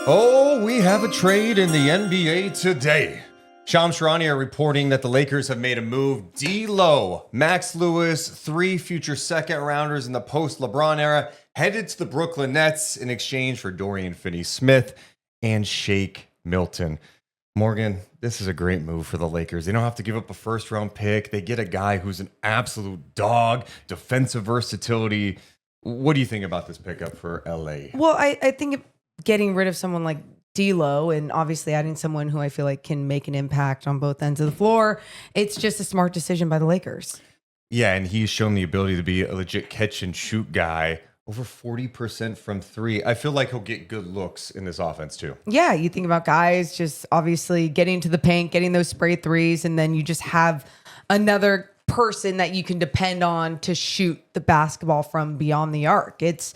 Oh, we have a trade in the NBA today. Shams Charania are reporting that the Lakers have made a move. D'Lo, Max Lewis, 3 future second rounders in the post-LeBron era, headed to the Brooklyn Nets in exchange for Dorian Finney-Smith and Shake Milton. Morgan, this is a great move for the Lakers. They don't have to give up a first-round pick. They get a guy who's an absolute dog, defensive versatility. What do you think about this pickup for LA? Well, I think getting rid of someone like D'Lo and obviously adding someone who I feel like can make an impact on both ends of the floor, it's just a smart decision by the Lakers. Yeah, and he's shown the ability to be a legit catch and shoot guy. Over 40% from 3. I feel like he'll get good looks in this offense too. Yeah, you think about guys just obviously getting to the paint, getting those spray threes, and then you just have another person that you can depend on to shoot the basketball from beyond the arc. It's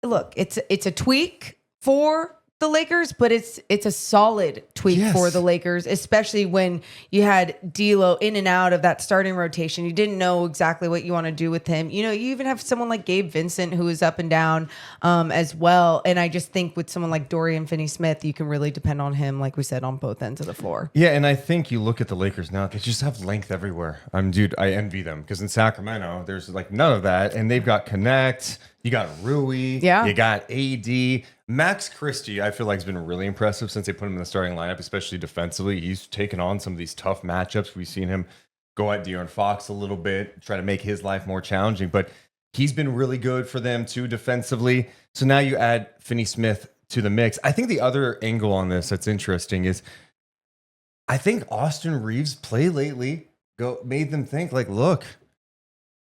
a tweak for the Lakers, but it's a solid tweak for the Lakers, especially when you had D'Lo in and out of that starting rotation. You didn't know exactly what you want to do with him. You know, you even have someone like Gabe Vincent who is up and down as well. And I just think with someone like Dorian Finney-Smith, you can really depend on him, like we said, on both ends of the floor. Yeah, and I think you look at the Lakers now, they just have length everywhere. I envy them because in Sacramento, there's like none of that. And they've got Connect, you got Rui, you got AD. Max Christie, I feel like, has been really impressive since they put him in the starting lineup, especially defensively. He's taken on some of these tough matchups. We've seen him go at De'Aaron Fox a little bit, try to make his life more challenging, but he's been really good for them too defensively. So now you add Finney-Smith to the mix. I think the other angle on this that's interesting is I think Austin Reeves' play lately made them think like, look,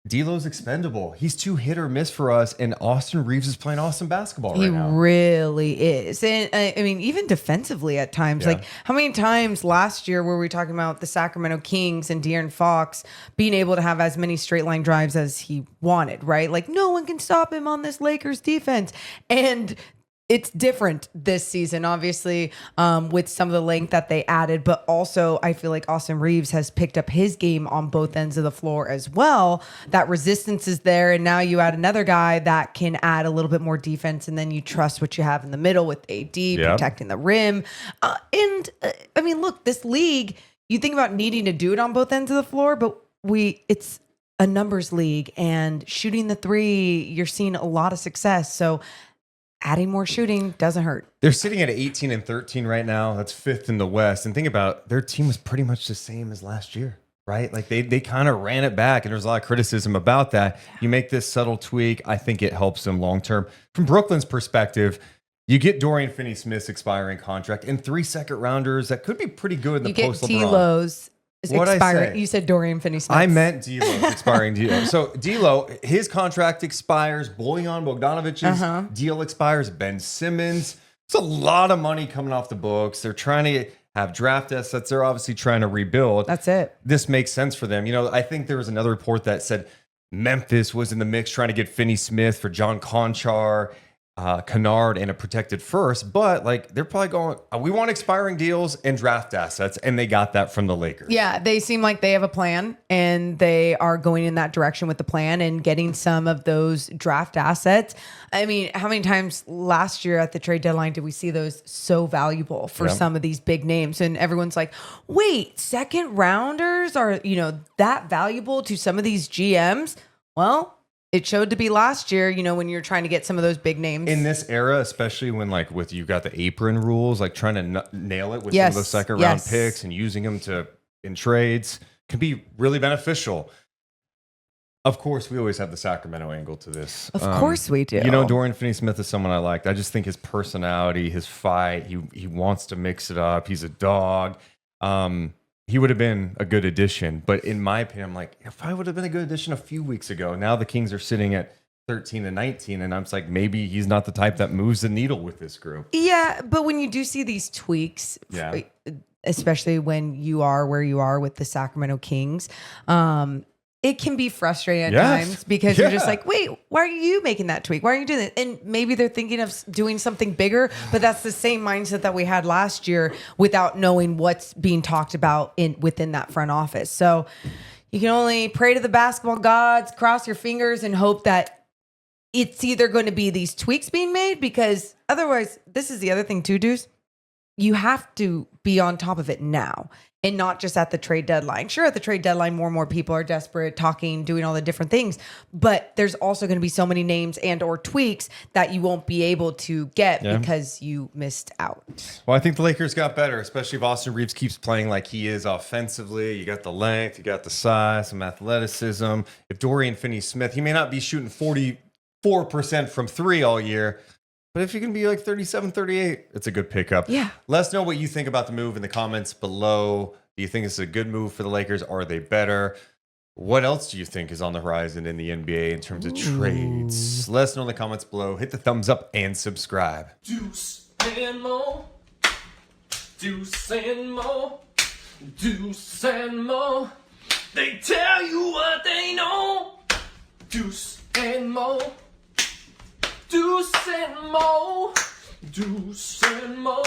D'Lo's expendable. He's too hit or miss for us, and Austin Reeves is playing awesome basketball right now. He really is. And I mean, even defensively at times, like how many times last year were we talking about the Sacramento Kings and De'Aaron Fox being able to have as many straight line drives as he wanted, right? Like no one can stop him on this Lakers defense. And it's different this season, obviously, with some of the length that they added, but also I feel like Austin Reeves has picked up his game on both ends of the floor as well. That resistance is there, and now you add another guy that can add a little bit more defense, and then you trust what you have in the middle with AD protecting the rim. I mean, look, this league, you think about needing to do it on both ends of the floor, but it's a numbers league, and shooting the three, you're seeing a lot of success. So adding more shooting doesn't hurt. They're sitting at 18 and 13 right now. That's 5th in the West. And think about their team was pretty much the same as last year, right? Like they kind of ran it back, and there's a lot of criticism about that. You make this subtle tweak, I think it helps them long term. From Brooklyn's perspective, you get Dorian Finney-Smith's expiring contract and 3 second rounders that could be pretty good in the post-LeBron. You get D'Lo's What'd expiring. I say? You said Dorian Finney-Smith. I meant D'Lo's expiring D'Lo. So D'Lo, his contract expires. Bojan Bogdanovic's deal expires. Ben Simmons. It's a lot of money coming off the books. They're trying to have draft assets. They're obviously trying to rebuild. That's it. This makes sense for them. You know, I think there was another report that said Memphis was in the mix trying to get Finney-Smith for John Conchar, Kennard, and a protected first, but like they're probably going, we want expiring deals and draft assets, and they got that from the Lakers. Yeah, they seem like they have a plan, and they are going in that direction with the plan and getting some of those draft assets. I mean, how many times last year at the trade deadline did we see those so valuable for some of these big names? And everyone's like, wait, second rounders are, that valuable to some of these GMs? Well, it showed to be last year, when you're trying to get some of those big names. In this era, especially when with you got the apron rules, like trying to nail it with some of those second round picks and using them in trades can be really beneficial. Of course, we always have the Sacramento angle to this. Of course we do. Dorian Finney-Smith is someone I liked. I just think his personality, his fight, he wants to mix it up. He's a dog. He would have been a good addition. But in my opinion, I'm like, if I would have been a good addition a few weeks ago. Now the Kings are sitting at 13 and 19, and I'm just like, maybe he's not the type that moves the needle with this group. Yeah, but when you do see these tweaks, especially when you are where you are with the Sacramento Kings, it can be frustrating at times because you're just like, wait, why are you making that tweak? Why are you doing it? And maybe they're thinking of doing something bigger, but that's the same mindset that we had last year without knowing what's being talked about within that front office. So you can only pray to the basketball gods, cross your fingers, and hope that it's either going to be these tweaks being made, because otherwise, this is the other thing too, Deuce. You have to be on top of it now and not just at the trade deadline. Sure, at the trade deadline, more and more people are desperate, talking, doing all the different things. But there's also going to be so many names and or tweaks that you won't be able to get because you missed out. Well, I think the Lakers got better, especially if Austin Reeves keeps playing like he is offensively. You got the length, you got the size, some athleticism. If Dorian Finney-Smith, he may not be shooting 44% from three all year, but if you can be like 37, 38, it's a good pickup. Yeah. Let us know what you think about the move in the comments below. Do you think it's a good move for the Lakers? Are they better? What else do you think is on the horizon in the NBA in terms of trades? Let us know in the comments below. Hit the thumbs up and subscribe. Deuce and Mo. Deuce and Mo. Deuce and Mo. They tell you what they know. Deuce and Mo. Deuce and Mo. Deuce and Mo.